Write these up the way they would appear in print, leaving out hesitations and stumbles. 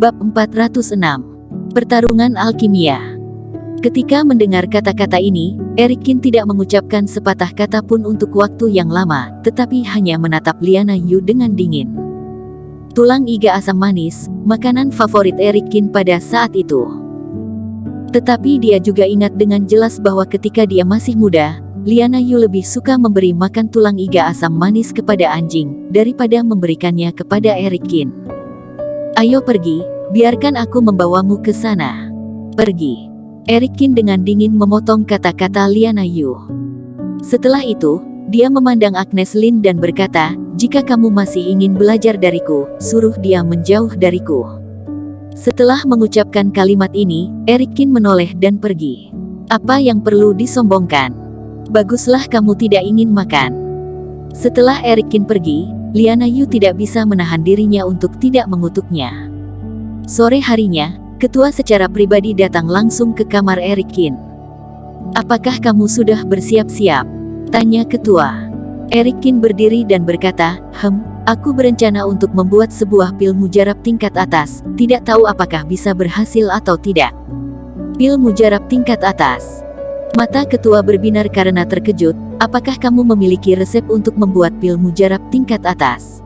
Bab 406. Pertarungan alkimia. Ketika mendengar kata-kata ini, Erikin tidak mengucapkan sepatah kata pun untuk waktu yang lama, tetapi hanya menatap Liana Yu dengan dingin. Tulang iga asam manis, makanan favorit Erikin pada saat itu. Tetapi dia juga ingat dengan jelas bahwa ketika dia masih muda, Liana Yu lebih suka memberi makan tulang iga asam manis kepada anjing, daripada memberikannya kepada Erikin. Ayo pergi, biarkan aku membawamu ke sana. Pergi. Erikin dengan dingin memotong kata-kata Liana Yu. Setelah itu, dia memandang Agnes Lin dan berkata, jika kamu masih ingin belajar dariku, suruh dia menjauh dariku. Setelah mengucapkan kalimat ini, Erikin menoleh dan pergi. Apa yang perlu disombongkan? Baguslah kamu tidak ingin makan. Setelah Erikin pergi, Liana Yu tidak bisa menahan dirinya untuk tidak mengutuknya. Sore harinya, ketua secara pribadi datang langsung ke kamar Erikin. Apakah kamu sudah bersiap-siap? Tanya ketua. Erikin berdiri dan berkata, aku berencana untuk membuat sebuah pil mujarab tingkat atas, tidak tahu apakah bisa berhasil atau tidak. Pil mujarab tingkat atas. Mata ketua berbinar karena terkejut, apakah kamu memiliki resep untuk membuat pil mujarab tingkat atas?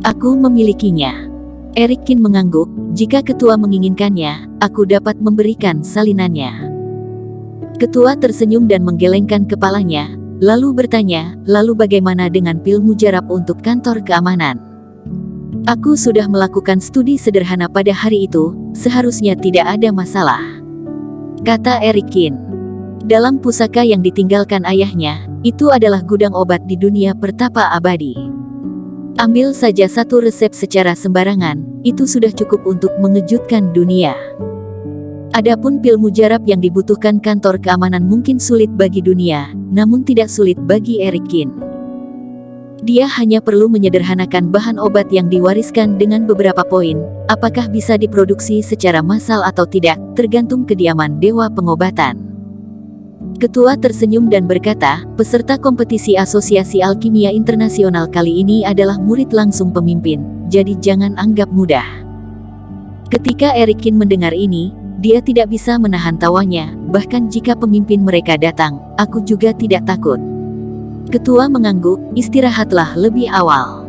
Aku memilikinya. Erikin mengangguk, jika ketua menginginkannya, aku dapat memberikan salinannya. Ketua tersenyum dan menggelengkan kepalanya, lalu bertanya, lalu bagaimana dengan pil mujarab untuk kantor keamanan? Aku sudah melakukan studi sederhana pada hari itu, seharusnya tidak ada masalah. Kata Erikin. Dalam pusaka yang ditinggalkan ayahnya, itu adalah gudang obat di dunia pertapa abadi. Ambil saja satu resep secara sembarangan, itu sudah cukup untuk mengejutkan dunia. Adapun pil mujarab yang dibutuhkan kantor keamanan mungkin sulit bagi dunia, namun tidak sulit bagi Erikin. Dia hanya perlu menyederhanakan bahan obat yang diwariskan dengan beberapa poin, apakah bisa diproduksi secara massal atau tidak, tergantung kediaman dewa pengobatan. Ketua tersenyum dan berkata, peserta kompetisi Asosiasi Alkimia Internasional kali ini adalah murid langsung pemimpin, jadi jangan anggap mudah. Ketika Erikin mendengar ini, dia tidak bisa menahan tawanya, bahkan jika pemimpin mereka datang, aku juga tidak takut. Ketua mengangguk, istirahatlah lebih awal.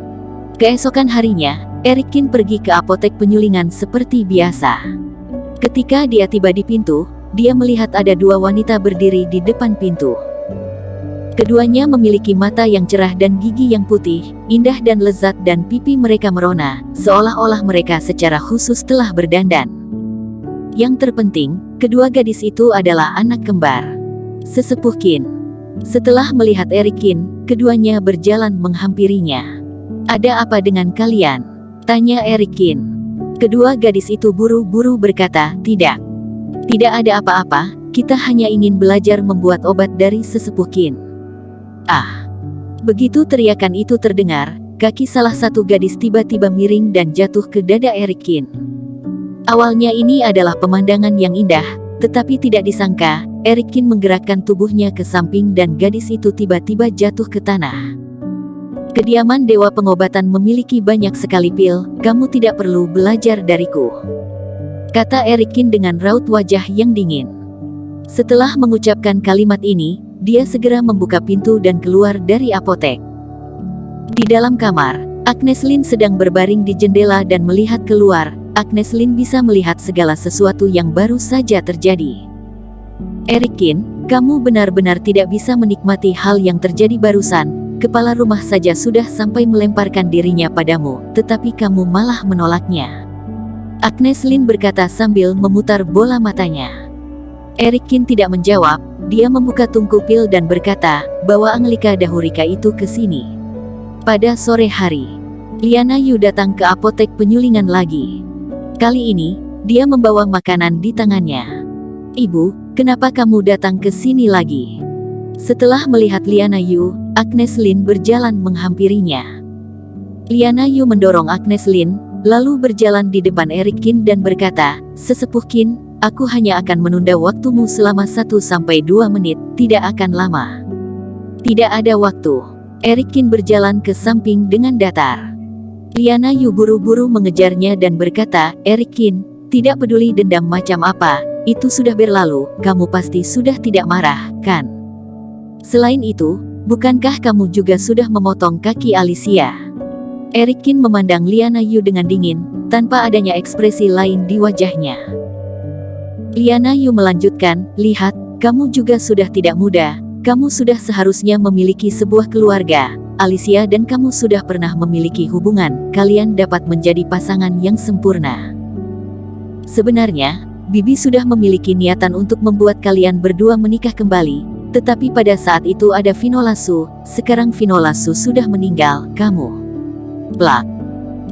Keesokan harinya, Erikin pergi ke apotek penyulingan seperti biasa. Ketika dia tiba di pintu, dia melihat ada dua wanita berdiri di depan pintu. Keduanya memiliki mata yang cerah dan gigi yang putih, indah dan lezat dan pipi mereka merona, seolah-olah mereka secara khusus telah berdandan. Yang terpenting, kedua gadis itu adalah anak kembar sesepuh Qin. Setelah melihat Erikin, keduanya berjalan menghampirinya. Ada apa dengan kalian? Tanya Erikin. Kedua gadis itu buru-buru berkata, tidak. Tidak ada apa-apa, kita hanya ingin belajar membuat obat dari sesepuh Qin. Ah! Begitu teriakan itu terdengar, kaki salah satu gadis tiba-tiba miring dan jatuh ke dada Erikin. Awalnya ini adalah pemandangan yang indah, tetapi tidak disangka, Erikin menggerakkan tubuhnya ke samping dan gadis itu tiba-tiba jatuh ke tanah. Kediaman dewa pengobatan memiliki banyak sekali pil, kamu tidak perlu belajar dariku. Kata Erikin dengan raut wajah yang dingin. Setelah mengucapkan kalimat ini, dia segera membuka pintu dan keluar dari apotek. Di dalam kamar, Agnes Lin sedang berbaring di jendela dan melihat keluar. Agnes Lin bisa melihat segala sesuatu yang baru saja terjadi. Erikin, kamu benar-benar tidak bisa menikmati hal yang terjadi barusan. Kepala rumah saja sudah sampai melemparkan dirinya padamu, tetapi kamu malah menolaknya. Agnes Lin berkata sambil memutar bola matanya. Erikin tidak menjawab, dia membuka tungku pil dan berkata, bawa Anglika Dahurika itu ke sini. Pada sore hari, Liana Yu datang ke apotek penyulingan lagi. Kali ini, dia membawa makanan di tangannya. Ibu, kenapa kamu datang ke sini lagi? Setelah melihat Liana Yu, Agnes Lin berjalan menghampirinya. Liana Yu mendorong Agnes Lin, lalu berjalan di depan Erikin dan berkata, sesepuh Qin, aku hanya akan menunda waktumu selama 1-2 menit, tidak akan lama. Tidak ada waktu. Erikin berjalan ke samping dengan datar. Liana Yu buru-buru mengejarnya dan berkata, Erikin, tidak peduli dendam macam apa, itu sudah berlalu, kamu pasti sudah tidak marah, kan? Selain itu, bukankah kamu juga sudah memotong kaki Alicia? Erikin memandang Liana Yu dengan dingin, tanpa adanya ekspresi lain di wajahnya. Liana Yu melanjutkan, lihat, kamu juga sudah tidak muda, kamu sudah seharusnya memiliki sebuah keluarga. Alicia dan kamu sudah pernah memiliki hubungan, kalian dapat menjadi pasangan yang sempurna. Sebenarnya, Bibi sudah memiliki niatan untuk membuat kalian berdua menikah kembali, tetapi pada saat itu ada Vinolasu, sekarang Vinolasu sudah meninggal, kamu. Plak.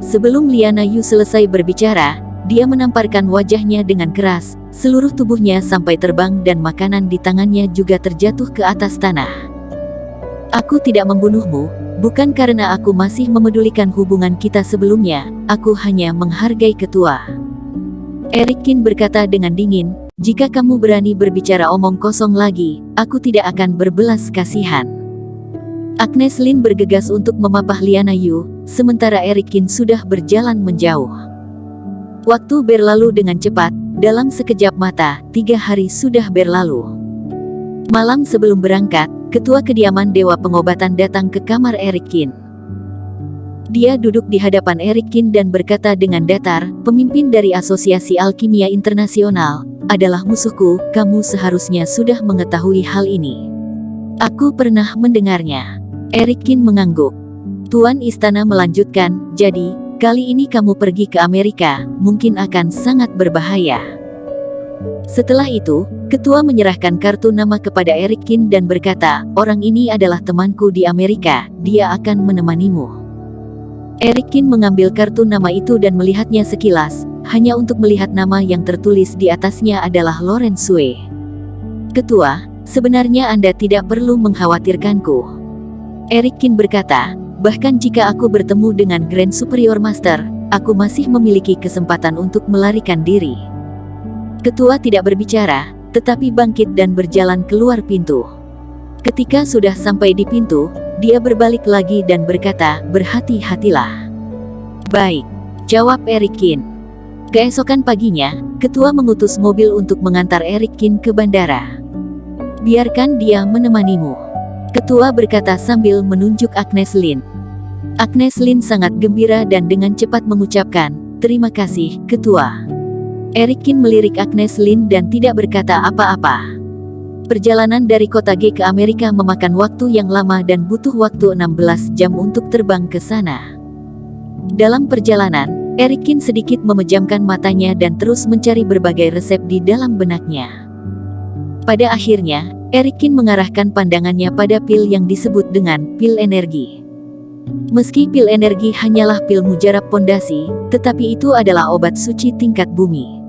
Sebelum Liana Yu selesai berbicara, dia menamparkan wajahnya dengan keras, seluruh tubuhnya sampai terbang dan makanan di tangannya juga terjatuh ke atas tanah. Aku tidak membunuhmu, bukan karena aku masih memedulikan hubungan kita sebelumnya, aku hanya menghargai ketua. Erikin berkata dengan dingin, jika kamu berani berbicara omong kosong lagi, aku tidak akan berbelas kasihan. Agnes Lin bergegas untuk memapah Liana Yu, sementara Erikin sudah berjalan menjauh. Waktu berlalu dengan cepat, dalam sekejap mata, 3 hari sudah berlalu. Malam sebelum berangkat, ketua kediaman Dewa Pengobatan datang ke kamar Erikin. Dia duduk di hadapan Erikin dan berkata dengan datar, pemimpin dari Asosiasi Alkimia Internasional, adalah musuhku, kamu seharusnya sudah mengetahui hal ini. Aku pernah mendengarnya. Erikin mengangguk. Tuan Istana melanjutkan, jadi, kali ini kamu pergi ke Amerika, mungkin akan sangat berbahaya. Setelah itu, ketua menyerahkan kartu nama kepada Erikin dan berkata, orang ini adalah temanku di Amerika, dia akan menemanimu. Erikin mengambil kartu nama itu dan melihatnya sekilas, hanya untuk melihat nama yang tertulis di atasnya adalah Lorenz Sue. Ketua, sebenarnya Anda tidak perlu mengkhawatirkanku. Erikin berkata, bahkan jika aku bertemu dengan Grand Superior Master, aku masih memiliki kesempatan untuk melarikan diri. Ketua tidak berbicara, tetapi bangkit dan berjalan keluar pintu. Ketika sudah sampai di pintu, dia berbalik lagi dan berkata, berhati-hatilah. Baik, jawab Erikin. Keesokan paginya, ketua mengutus mobil untuk mengantar Erikin ke bandara. Biarkan dia menemanimu. Ketua berkata sambil menunjuk Agnes Lin. Agnes Lin sangat gembira dan dengan cepat mengucapkan, terima kasih, ketua. Erikin melirik Agnes Lin dan tidak berkata apa-apa. Perjalanan dari kota G ke Amerika memakan waktu yang lama dan butuh waktu 16 jam untuk terbang ke sana. Dalam perjalanan, Erikin sedikit memejamkan matanya dan terus mencari berbagai resep di dalam benaknya. Pada akhirnya, Erikin mengarahkan pandangannya pada pil yang disebut dengan pil energi. Meski pil energi hanyalah pil mujarab pondasi, tetapi itu adalah obat suci tingkat bumi.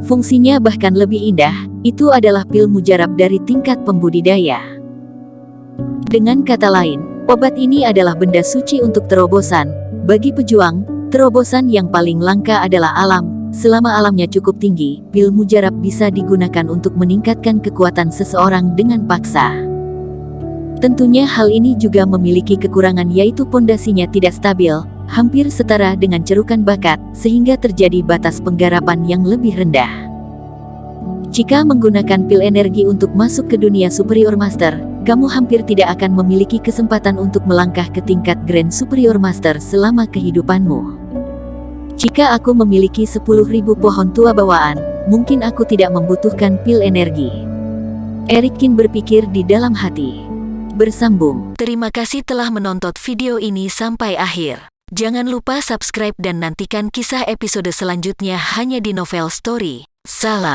Fungsinya bahkan lebih indah, itu adalah pil mujarab dari tingkat pembudidaya. Dengan kata lain, obat ini adalah benda suci untuk terobosan. Bagi pejuang, terobosan yang paling langka adalah alam. Selama alamnya cukup tinggi, pil mujarab bisa digunakan untuk meningkatkan kekuatan seseorang dengan paksa. Tentunya hal ini juga memiliki kekurangan yaitu pondasinya tidak stabil, hampir setara dengan cerukan bakat, sehingga terjadi batas penggarapan yang lebih rendah. Jika menggunakan pil energi untuk masuk ke dunia Superior Master, kamu hampir tidak akan memiliki kesempatan untuk melangkah ke tingkat Grand Superior Master selama kehidupanmu. Jika aku memiliki 10.000 pohon tua bawaan, mungkin aku tidak membutuhkan pil energi. Erikin berpikir di dalam hati. Bersambung. Terima kasih telah menonton video ini sampai akhir. Jangan lupa subscribe dan nantikan kisah episode selanjutnya hanya di Novel Story. Salam.